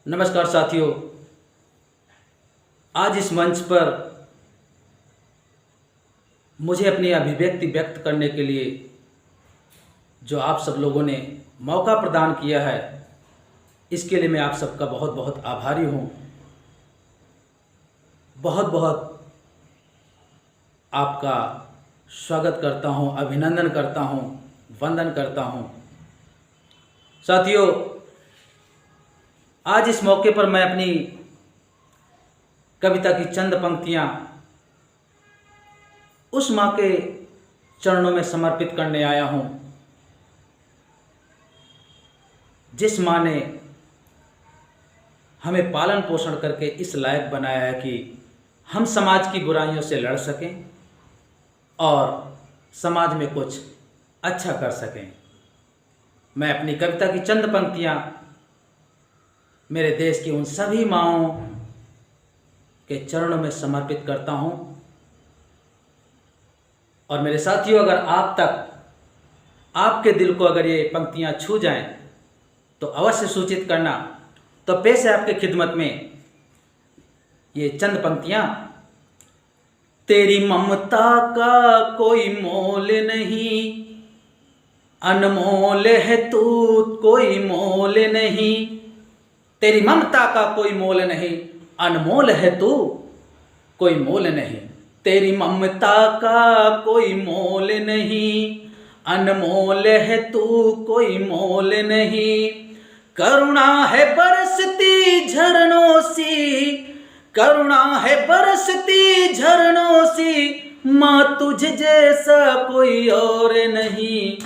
नमस्कार साथियों। आज इस मंच पर मुझे अपनी अभिव्यक्ति व्यक्त करने के लिए जो आप सब लोगों ने मौका प्रदान किया है, इसके लिए मैं आप सबका बहुत बहुत आभारी हूँ। बहुत बहुत आपका स्वागत करता हूँ, अभिनंदन करता हूँ, वंदन करता हूँ। साथियों, आज इस मौके पर मैं अपनी कविता की चंद पंक्तियाँ उस माँ के चरणों में समर्पित करने आया हूँ जिस माँ ने हमें पालन पोषण करके इस लायक बनाया है कि हम समाज की बुराइयों से लड़ सकें और समाज में कुछ अच्छा कर सकें। मैं अपनी कविता की चंद पंक्तियाँ मेरे देश की उन सभी माँओं के चरणों में समर्पित करता हूँ। और मेरे साथियों, अगर आप तक, आपके दिल को अगर ये पंक्तियाँ छू जाएं तो अवश्य सूचित करना। तो पेश है आपके खिदमत में ये चंद पंक्तियाँ। तेरी ममता का कोई मोल नहीं, अनमोल है तू, कोई मोल नहीं। तेरी ममता का कोई मोल नहीं, अनमोल है तू, कोई मोल नहीं। तेरी ममता का कोई मोल नहीं, अनमोल है तू, कोई मोल नहीं। करुणा है बरसती झरनों सी, करुणा है बरसती झरनों सी, माँ तुझ जैसा कोई और नहीं।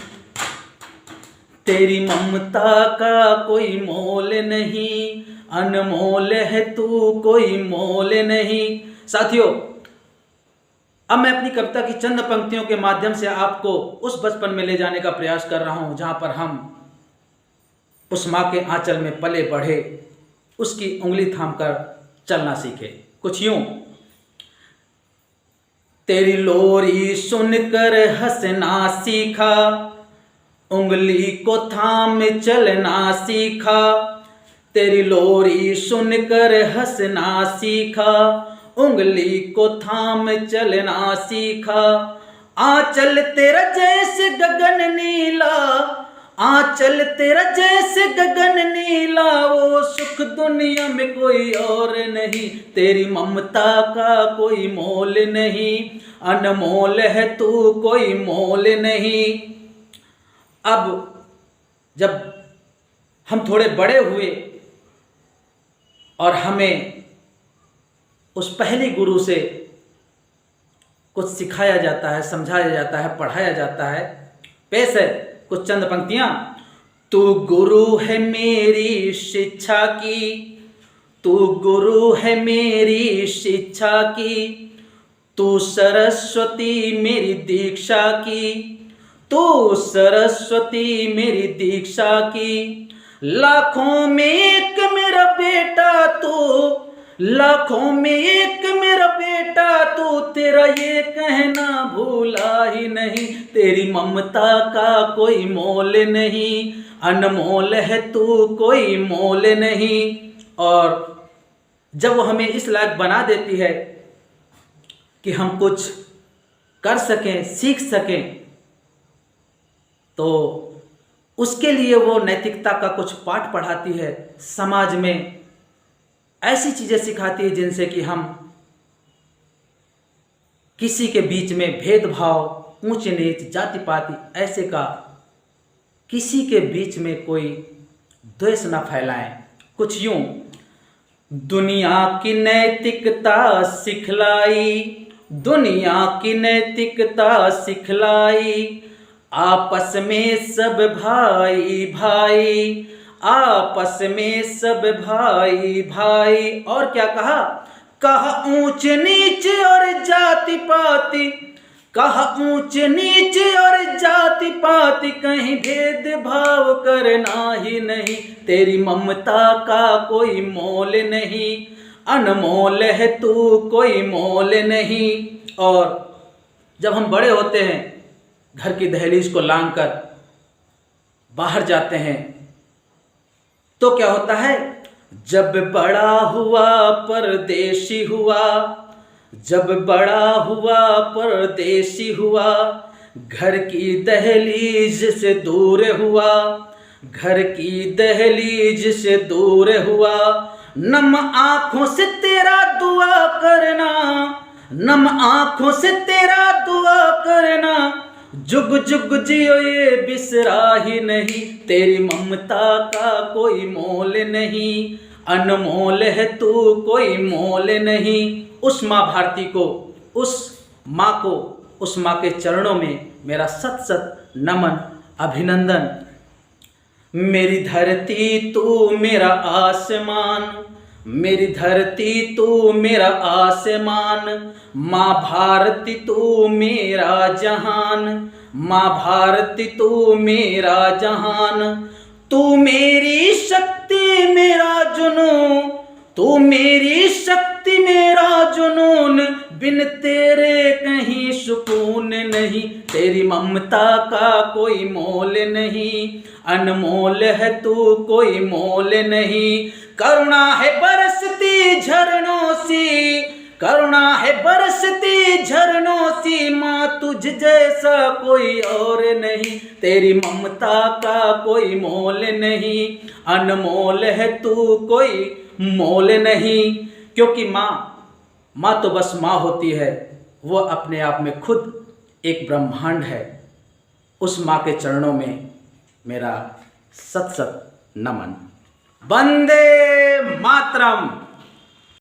तेरी ममता का कोई मोल नहीं, अनमोल है तू, कोई मोल नहीं। साथियों, अब मैं अपनी कविता की चंद पंक्तियों के माध्यम से आपको उस बचपन में ले जाने का प्रयास कर रहा हूं जहां पर हम उस माँ के आंचल में पले बढ़े, उसकी उंगली थामकर चलना सीखे। कुछ यूं। तेरी लोरी सुनकर हंसना सीखा, उंगली को थाम चलना सीखा। तेरी लोरी सुनकर हंसना सीखा, उंगली को थाम चलना सीखा। आंचल तेरा जैसे गगन नीला, आंचल तेरा जैसे गगन नीला, वो सुख दुनिया में कोई और नहीं। तेरी ममता का कोई मोल नहीं, अनमोल है तू, कोई मोल नहीं। अब जब हम थोड़े बड़े हुए और हमें उस पहली गुरु से कुछ सिखाया जाता है, समझाया जाता है, पढ़ाया जाता है, पेश है कुछ चंद पंक्तियाँ। तू गुरु है मेरी शिक्षा की, तू गुरु है मेरी शिक्षा की, तू सरस्वती मेरी दीक्षा की, तू सरस्वती मेरी दीक्षा की। लाखों में एक मेरा बेटा तू, लाखों में एक मेरा बेटा तू, तेरा ये कहना भूला ही नहीं। तेरी ममता का कोई मोल नहीं, अनमोल है तू, कोई मोल नहीं। और जब वो हमें इस लायक बना देती है कि हम कुछ कर सकें, सीख सकें, तो उसके लिए वो नैतिकता का कुछ पाठ पढ़ाती है, समाज में ऐसी चीज़ें सिखाती है जिनसे कि हम किसी के बीच में भेदभाव, ऊंच नीच, जाति पाति ऐसे का किसी के बीच में कोई द्वेष न फैलाएं। कुछ यूं। दुनिया की नैतिकता सिखलाई, दुनिया की नैतिकता सिखलाई, आपस में सब भाई भाई, आपस में सब भाई भाई। और क्या कहा? कहा ऊंच नीच और जाति पाति, कहा ऊंच नीच और जाति पाति, कहीं भेदभाव करना ही नहीं। तेरी ममता का कोई मोल नहीं, अनमोल है तू, कोई मोल नहीं। और जब हम बड़े होते हैं, घर की दहलीज को लांघकर बाहर जाते हैं, तो क्या होता है? जब बड़ा हुआ परदेशी हुआ, जब बड़ा हुआ परदेशी हुआ, घर की दहलीज से दूर हुआ, घर की दहलीज से दूर हुआ। नम आँखों से तेरा दुआ करना, नम आँखों से तेरा दुआ करना, जुग जुग जियो ये बिसरा ही नहीं, तेरी ममता का कोई मोल नहीं, अनमोल है तू कोई मोल नहीं। उस माँ भारती को, उस माँ को, उस माँ के चरणों में मेरा सत सत नमन, अभिनंदन। मेरी धरती तू मेरा आसमान, मेरी धरती तू मेरा आसमान, माँ भारती तू मेरा जहान, माँ भारती तू मेरा जहान। तू मेरी शक्ति मेरा जुनून, तू मेरी शक्ति मेरा जुनून, बिन तेरे कहीं सुकून नहीं, तेरी ममता का कोई मोल नहीं, अनमोल है तू कोई मोल नहीं। करुणा है बरसती झरनों सी, करुणा है बरसती झरनों सी, माँ तुझ जैसा कोई और नहीं, तेरी ममता का कोई मोल नहीं, अनमोल है तू कोई मोल नहीं। क्योंकि माँ तो बस माँ होती है, वो अपने आप में खुद एक ब्रह्मांड है। उस माँ के चरणों में मेरा सत सत नमन। वंदे मातरम।